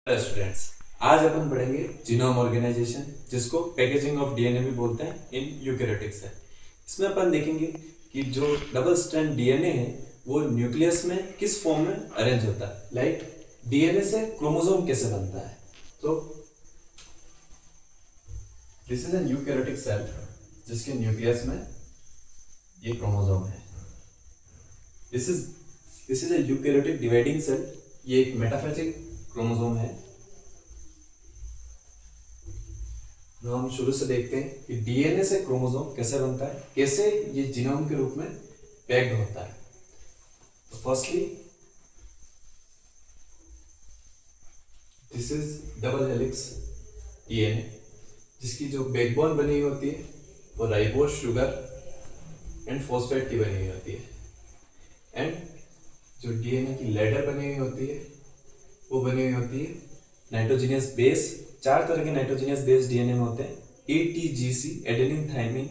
Hello students, आज अपन पढ़ेंगे genome organisation, जिसको पैकेजिंग ऑफ डीएनए भी बोलते हैं इन यूकेरियोटिक सेल। इसमें अपन देखेंगे कि जो डबल स्ट्रैंड डीएनए है वो न्यूक्लियस में किस फॉर्म में अरेंज होता है। लाइक डीएनए से क्रोमोसोम कैसे बनता है। तो this is an eukaryotic cell जिसके न्यूक्लियस में ये क्रोमोसोम है। This is a eukaryotic dividing cell. ये एक मेटाफेजिक क्रोमोसोम है। तो हम शुरू से देखते हैं कि डीएनए से क्रोमोसोम कैसे बनता है, कैसे ये जीनोम के रूप में पैक्ड होता है। तो firstly this is double helix DNA, जिसकी जो बैकबोन बनी हुई होती है वो राइबोज शुगर एंड फॉस्फेट की बनी हुई होती है। एंड जो डीएनए की लैडर बनी हुई होती है वो बनी हुई होती है नाइट्रोजनियस बेस। 4 तरह के नाइट्रोजनियस बेस डीएनए में होते हैं, ATGC, adenine, thymine,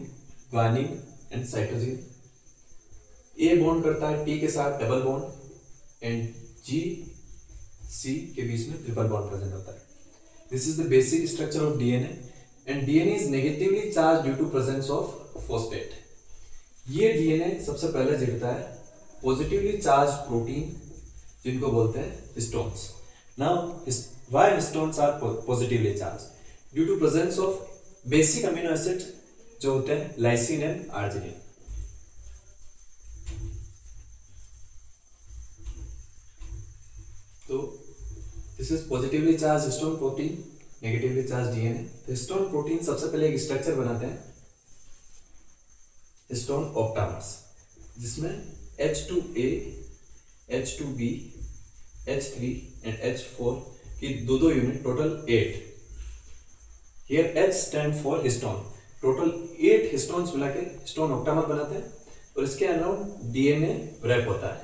guanine and cytosine. A bond करता है टी के साथ double bond and G C के बीच में ट्रिपल बॉन्ड प्रेजेंट होता है। This is the basic structure of DNA and DNA is negatively charge due to presence of phosphate. ये डीएनए सबसे पहले जुड़ता है पॉजिटिवली चार्ज प्रोटीन जिनको बोलते हैं histones. Now, why histones are positively charged? Due to presence of basic amino acids जो होते हैं लाइसिन एंड आर्जिनिन। तो this is positively charge histone protein, negatively charge DNA. तो हिस्टोन प्रोटीन सबसे पहले एक स्ट्रक्चर बनाते हैं हिस्टोन ऑक्टामर्स, जिसमें H2A, H2B, H3 and H4 की दो unit, total 8। Here H stand for histone। Total 8 histones मिला के हिस्टोन ऑक्टामर बनाते हैं और इसके अराउंड डीएनए रैप होता है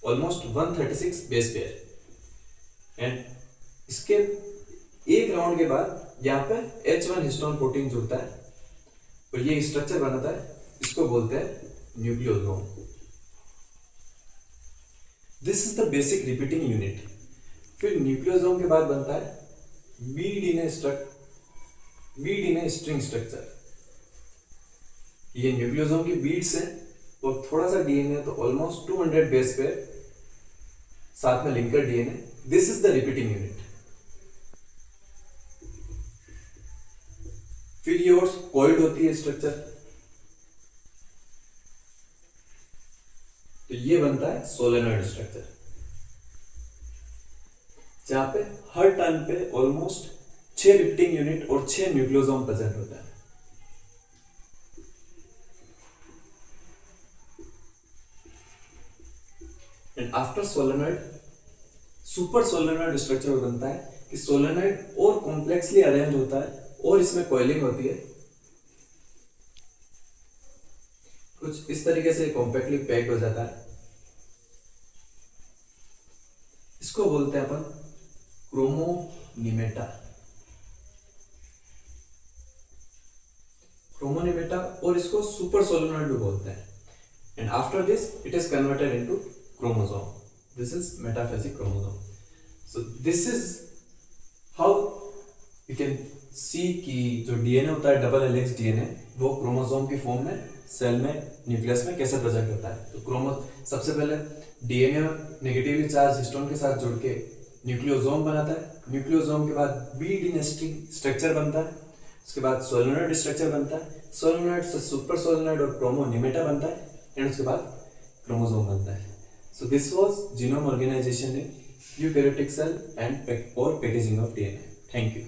ऑलमोस्ट 136 बेस पेयर। एंड इसके एक राउंड के बाद यहाँ पे H1 हिस्टोन प्रोटीन जुड़ता है और ये स्ट्रक्चर बनाता है, इसको बोलते हैं nucleosome. This is the basic repeating unit. फिर न्यूक्लियोसोम के बाद बनता है बी डीएनए स्ट्रिंग स्ट्रक्चर। ये न्यूक्लियोसोम की बीड्स है और थोड़ा सा डीएनए, तो ऑलमोस्ट 200 बेस पेयर, साथ में linker DNA. This is the repeating unit. फिर ये और कॉइल्ड होती है स्ट्रक्चर। तो ये बनता है सोलेनॉइड स्ट्रक्चर, जहां पे हर टर्न पे ऑलमोस्ट 6 रिपीटिंग यूनिट और 6 न्यूक्लियोसोम प्रेजेंट होता है। And after solenoid super solenoid structure बनता है कि सोलेनॉइड और कॉम्प्लेक्सली अरेंज होता है और इसमें कॉइलिंग होती है। कुछ इस तरीके से कॉम्पैक्टली पैक्ड हो जाता है। इसको बोलते हैं अपन क्रोमोनिमेटा। क्रोमोनिमेटा, और इसको सुपर सोलेनॉइड भी बोलते हैं। And after this it is converted into chromosome. This is metaphasic chromosome. So this is how you can see कि जो डीएनए होता है डबल हेलिक्स डीएनए, वो क्रोमोसोम की फॉर्म में सेल में न्यूक्लियस में कैसे प्रेजेंट होता है। तो सबसे पहले डीएनए नेगेटिवली चार्ज हिस्टोन के साथ जुड़ के न्यूक्लियोसोम बनाता है। न्यूक्लियोसोम के बाद बी डीएनए स्ट्रक्चर बनता है। उसके बाद सोलेनॉइड स्ट्रक्चर बनता है। सोलेनॉइड से सुपर सोलेनॉइड और क्रोमोनिमेटा बनता है। एंड उसके बाद क्रोमोसोम बनता है। So this was genome organisation in eukaryotic cell and और packaging of DNA. Thank you.